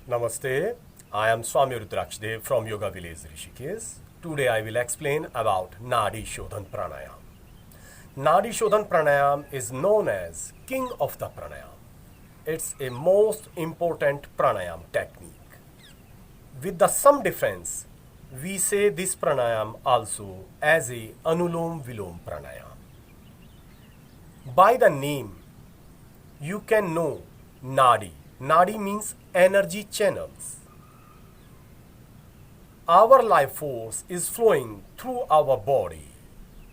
Namaste, I am Swami Rudrakshdev from Yoga Village Rishikesh. Today I will explain about Nadi Shaudhan Pranayam. Nadi Shaudhan Pranayam is known as King of the Pranayam. It's a most important pranayam technique. With the some difference, we say this pranayam also as a Anulom-Vilom Pranayam. By the name, you can know Nadi. Nadi means energy channels. Our life force is flowing through our body,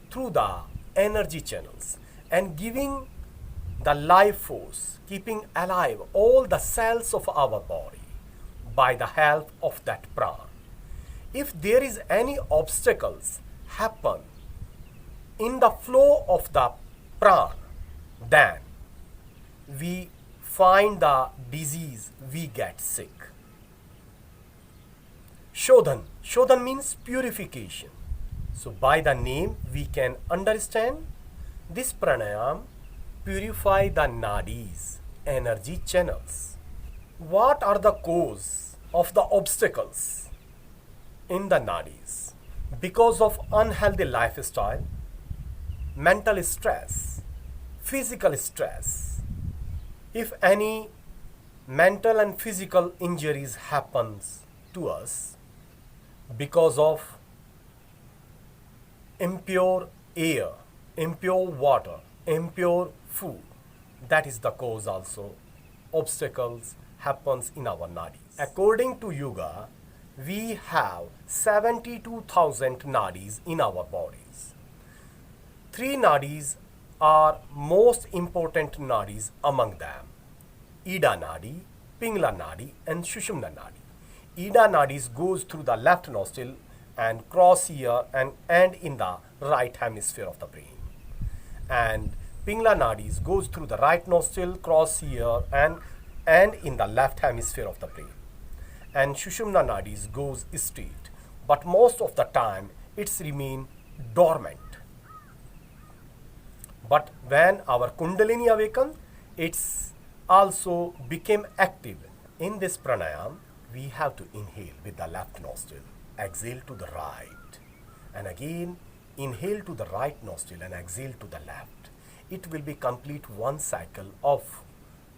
through the energy channels, and giving the life force, keeping alive all the cells of our body by the help of that prana. If there is any obstacles happen in the flow of the prana, then we find the disease, we get sick. Shodhan. Shodhan means purification. So by the name we can understand this pranayam purify the nadis, energy channels. What are the cause of the obstacles in the nadis? Because of unhealthy lifestyle, mental stress, physical stress. If any mental and physical injuries happens to us because of impure air, impure water, impure food, that is the cause also. Obstacles happens in our nadis. According to yoga, we have 72,000 nadis in our bodies. Three nadis are most important nadis among them: Ida Nadi, Pingla Nadi and Sushumna Nadi. Ida Nadis goes through the left nostril and cross here and end in the right hemisphere of the brain. And Pingla Nadis goes through the right nostril, cross here and end in the left hemisphere of the brain. And Sushumna Nadis goes straight, but most of the time it's remain dormant. But when our Kundalini awaken, it's also became active. In this pranayam, we have to inhale with the left nostril, exhale to the right, and again inhale to the right nostril and exhale to the left. It will be complete one cycle of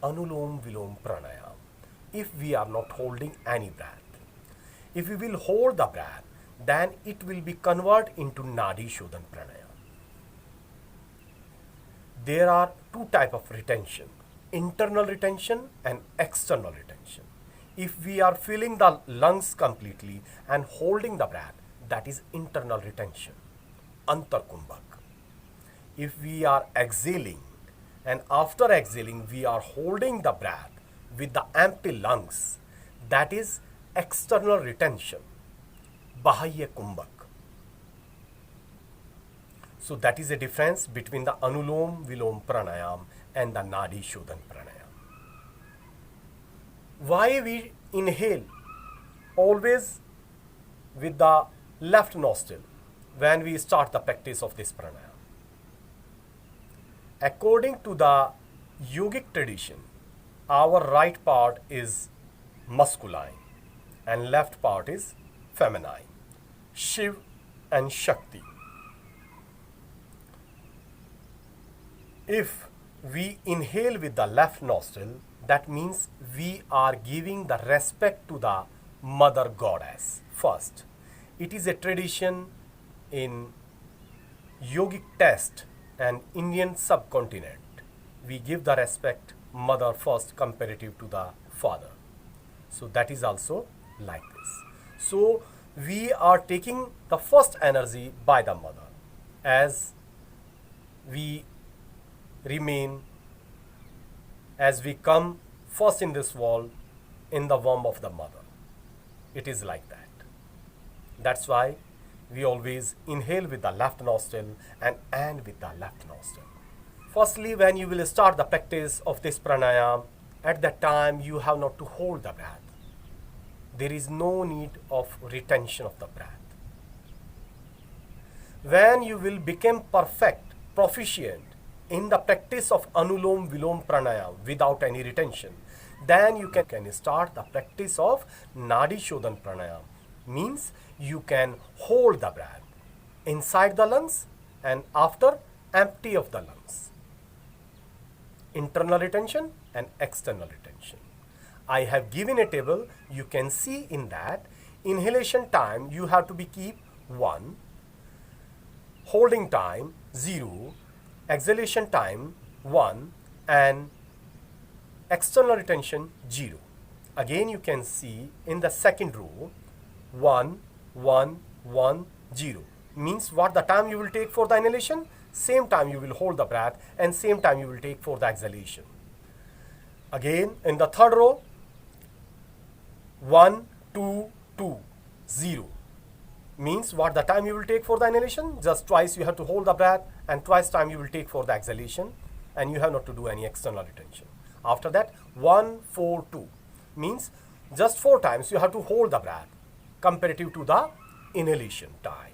Anulom-Vilom Pranayam if we are not holding any breath. If we will hold the breath, then it will be converted into Nadi Shaudhan Pranayam. There are two types of retention: internal retention and external retention. If we are filling the lungs completely and holding the breath, that is internal retention, antarkumbhak. If we are exhaling and after exhaling we are holding the breath with the empty lungs, that is external retention, bahaya kumbhak. So that is a difference between the Anulom-Vilom Pranayam and the Nadi Shaudhan Pranayam. Why we inhale always with the left nostril when we start the practice of this pranayam? According to the yogic tradition, our right part is masculine and left part is feminine, Shiv and Shakti. If we inhale with the left nostril, that means we are giving the respect to the mother goddess first. It is a tradition in yogic text and Indian subcontinent. We give the respect mother first comparative to the father. So that is also like this. So we are taking the first energy by the mother as we remain, as we come first in this world in the womb of the mother. It is like that. That's why we always inhale with the left nostril and end with the left nostril. Firstly, when you will start the practice of this pranayam, at that time you have not to hold the breath. There is no need of retention of the breath. When you will become perfect, proficient in the practice of Anulom-Vilom Pranayam without any retention, then you can start the practice of Nadi Shaudhan Pranayam. Means you can hold the breath inside the lungs and after empty of the lungs. Internal retention and external retention. I have given a table. You can see in that inhalation time you have to be keep 1, holding time 0, exhalation time 1, and external retention 0. Again you can see in the second row 1, 1, 1, 0. Means what the time you will take for the inhalation, same time you will hold the breath and same time you will take for the exhalation. Again in the third row 1, 2, 2, 0. Means what the time you will take for the inhalation, just twice you have to hold the breath and twice time you will take for the exhalation, and you have not to do any external retention. After that 1, 4, 2. Means just 4 times you have to hold the breath comparative to the inhalation time.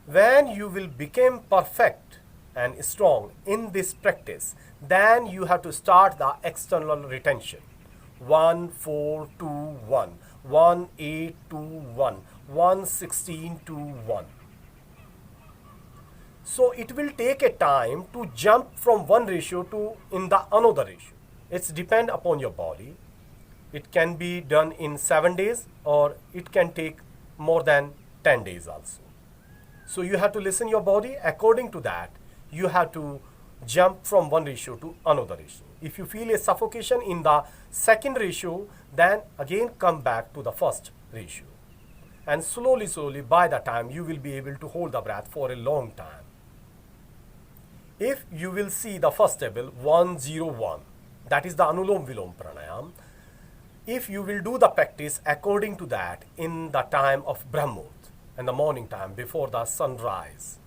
When you will become perfect and strong in this practice, then you have to start the external retention. 1, 4, 2, 1, 1, 8, 2, 1, 1, 16, 2, 1. So it will take a time to jump from one ratio to in the another ratio. It's depend upon your body. It can be done in 7 days or it can take more than 10 days also. So you have to listen your body. According to that, you have to jump from one ratio to another ratio. If you feel a suffocation in the second ratio, then again come back to the first ratio. And slowly by the time you will be able to hold the breath for a long time. If you will see the first table 101, that is the Anulom-Vilom Pranayam. If you will do the practice according to that in the time of Brahmot, in the morning time before the sunrise,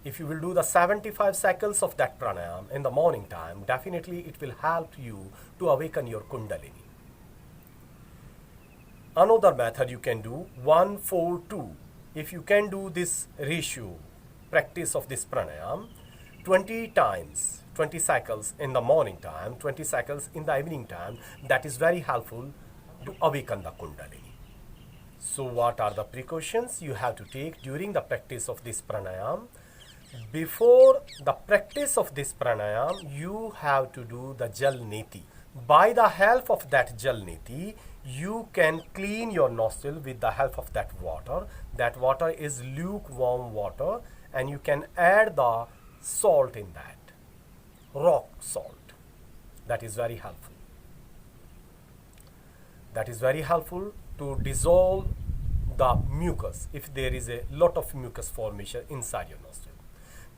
if you will do the 75 cycles of that pranayam in the morning time, definitely it will help you to awaken your kundalini. Another method you can do 1, 4, 2. If you can do this ratio practice of this pranayam 20 times, 20 cycles in the morning time, 20 cycles in the evening time, that is very helpful to awaken the kundalini. So what are the precautions you have to take during the practice of this pranayam? Before the practice of this pranayam, you have to do the jal neti. By the help of that jal neti, you can clean your nostril with the help of that water. That water is lukewarm water, and you can add the salt in that, rock salt. That is very helpful. That is very helpful to dissolve the mucus if there is a lot of mucus formation inside your nostril.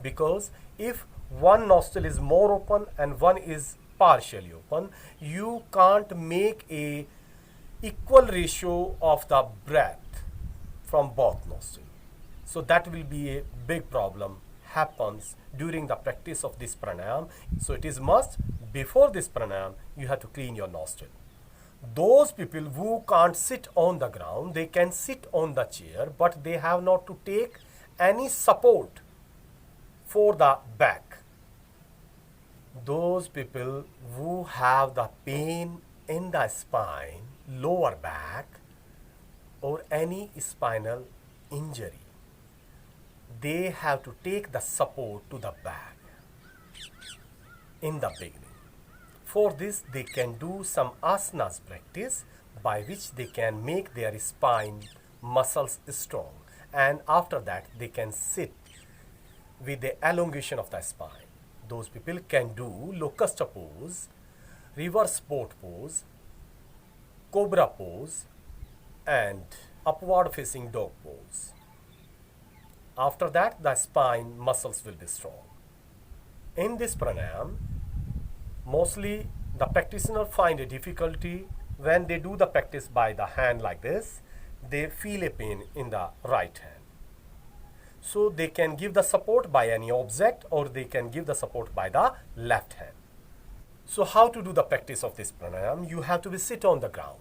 Because if one nostril is more open and one is partially open, you can't make a equal ratio of the breath from both nostrils. So that will be a big problem happens during the practice of this pranayam. So it is must before this pranayam you have to clean your nostril. Those people who can't sit on the ground, they can sit on the chair, but they have not to take any support for the back. Those people who have the pain in the spine, lower back, or any spinal injury, they have to take the support to the back in the beginning. For this, they can do some asanas practice by which they can make their spine muscles strong, and after that they can sit with the elongation of the spine. Those people can do locust pose, reverse boat pose, cobra pose, and upward facing dog pose. After that, the spine muscles will be strong. In this pranayam, mostly the practitioner find a difficulty when they do the practice by the hand like this. They feel a pain in the right hand. So they can give the support by any object, or they can give the support by the left hand. So how to do the practice of this pranayam? You have to be sit on the ground.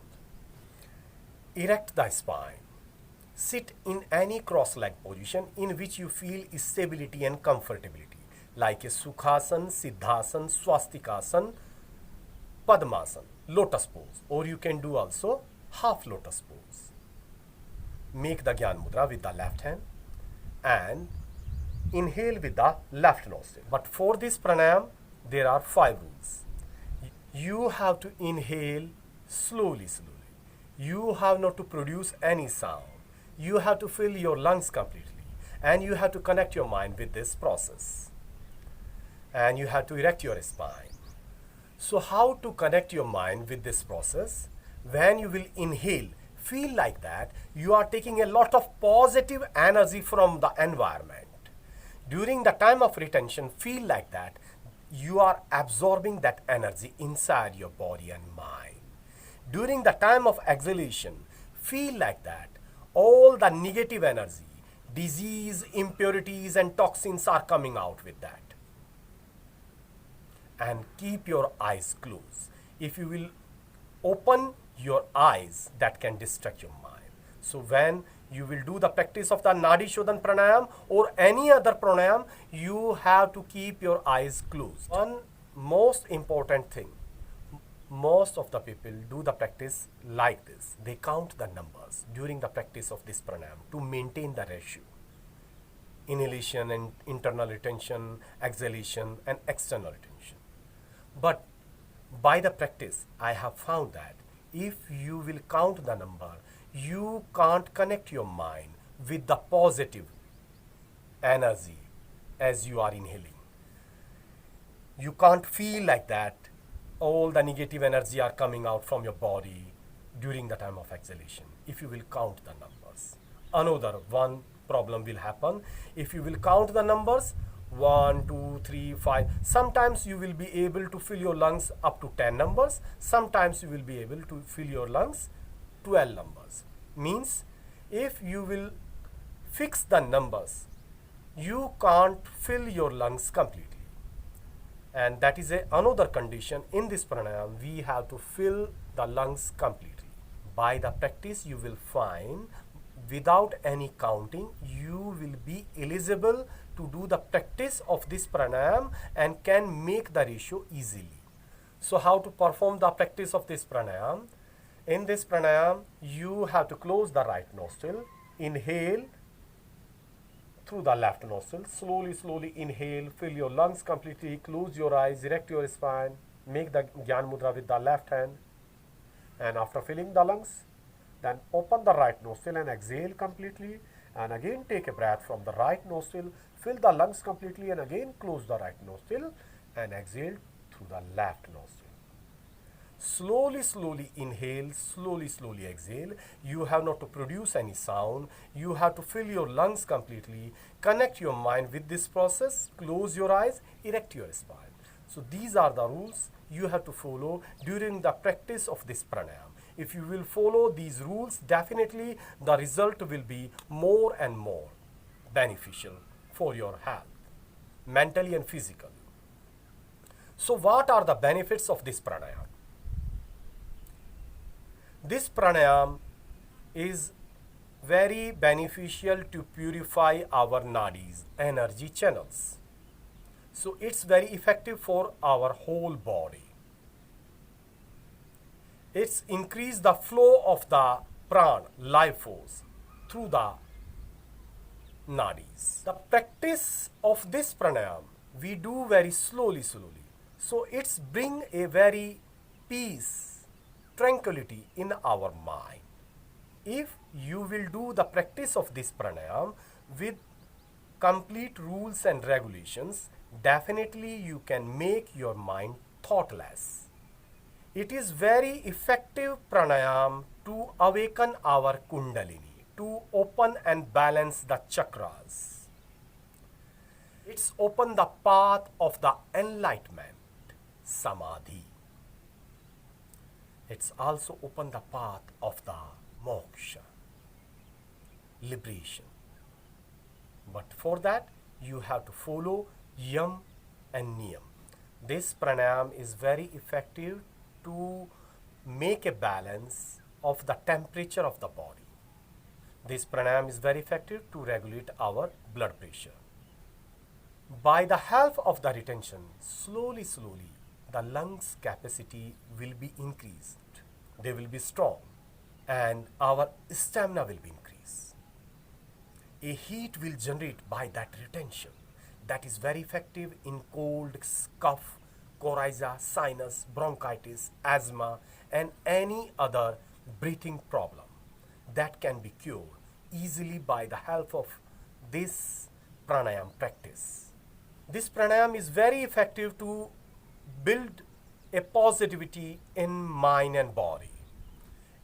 Erect the spine. Sit in any cross-leg position in which you feel stability and comfortability, like a Sukhasan, Siddhasan, Swastikasana, Padmasana, lotus pose, or you can do also half lotus pose. Make the Gyan Mudra with the left hand and inhale with the left nostril. But for this pranayam, there are 5 rules. You have to inhale slowly. You have not to produce any sound. You have to fill your lungs completely. And you have to connect your mind with this process. And you have to erect your spine. So how to connect your mind with this process? When you will inhale, feel like that you are taking a lot of positive energy from the environment. During the time of retention, feel like that you are absorbing that energy inside your body and mind. During the time of exhalation, feel like that all the negative energy, disease, impurities and toxins are coming out with that. And keep your eyes closed. If you will open your eyes, that can distract your mind. So when you will do the practice of the Nadi Shaudhan Pranayam or any other pranayam, you have to keep your eyes closed. One most important thing, most of the people do the practice like this. They count the numbers during the practice of this pranayam to maintain the ratio. Inhalation and internal retention, exhalation and external retention. But by the practice, I have found that if you will count the number, you can't connect your mind with the positive energy as you are inhaling. You can't feel like that all the negative energy are coming out from your body during the time of exhalation if you will count the numbers. Another one problem will happen if you will count the numbers 1, 2, 3, 5. Sometimes you will be able to fill your lungs up to 10 numbers. Sometimes you will be able to fill your lungs 12 numbers. Means if you will fix the numbers, you can't fill your lungs completely. And that is another condition in this pranayam. We have to fill the lungs completely. By the practice, you will find without any counting, you will be eligible to do the practice of this pranayam and can make the ratio easily. So how to perform the practice of this pranayam? In this pranayam, you have to close the right nostril, inhale through the left nostril, slowly inhale, fill your lungs completely, close your eyes, erect your spine, make the Gyan Mudra with the left hand, and after filling the lungs, then open the right nostril and exhale completely, and again take a breath from the right nostril, fill the lungs completely and again close the right nostril and exhale through the left nostril. Slowly inhale, slowly exhale. You have not to produce any sound. You have to fill your lungs completely. Connect your mind with this process. Close your eyes, erect your spine. So these are the rules you have to follow during the practice of this pranayam. If you will follow these rules, definitely the result will be more and more beneficial for your health, mentally and physically. So what are the benefits of this pranayam? This pranayam is very beneficial to purify our nadis, energy channels. So it's very effective for our whole body. It's increase the flow of the prana, life force, through the nadis. The practice of this pranayam we do very slowly. So it's bring a very peace, tranquility in our mind. If you will do the practice of this pranayam with complete rules and regulations, definitely you can make your mind thoughtless. It is very effective pranayam to awaken our kundalini, to open and balance the chakras. It's open the path of the enlightenment, samadhi. It's also open the path of the moksha, liberation. But for that, you have to follow yam and niyam. This pranayam is very effective to make a balance of the temperature of the body. This pranayam is very effective to regulate our blood pressure. By the help of the retention, slowly, the lungs capacity will be increased. They will be strong and our stamina will be increased. A heat will generate by that retention that is very effective in cold, cough, coryza, sinus, bronchitis, asthma and any other breathing problem that can be cured easily by the help of this pranayam practice. This pranayam is very effective to build a positivity in mind and body.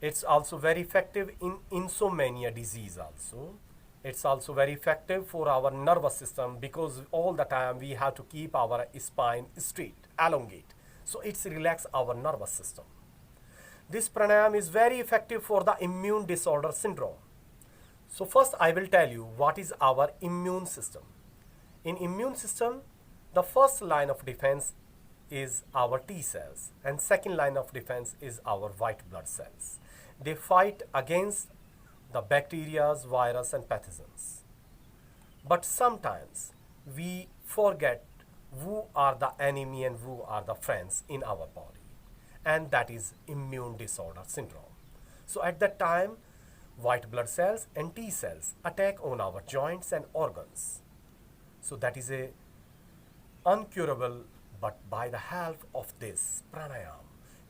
It's also very effective in insomnia disease also. It's also very effective for our nervous system because all the time we have to keep our spine straight, elongate. So it's relax our nervous system. This pranayam is very effective for the immune disorder syndrome. So first I will tell you what is our immune system. In immune system, the first line of defense is our T cells and second line of defense is our white blood cells. They fight against the bacteria, virus and pathogens. But sometimes we forget who are the enemy and who are the friends in our body, and that is immune disorder syndrome. So at that time, white blood cells and T cells attack on our joints and organs. So that is a uncurable, but by the help of this pranayam,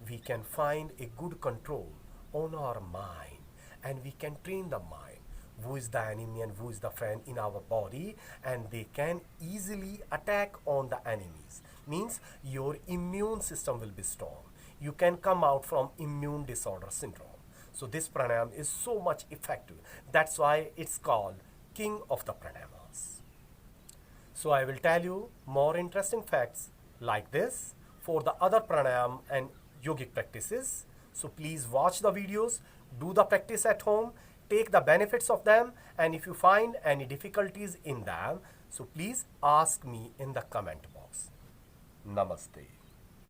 we can find a good control on our mind and we can train the mind who is the enemy and who is the friend in our body, and they can easily attack on the enemies. Means your immune system will be strong. You can come out from immune disorder syndrome. So this pranayam is so much effective. That's why it's called King of the Pranayamas. So I will tell you more interesting facts like this for the other pranayam and yogic practices. So please watch the videos, do the practice at home, take the benefits of them, and if you find any difficulties in them, so please ask me in the comment box. Namaste.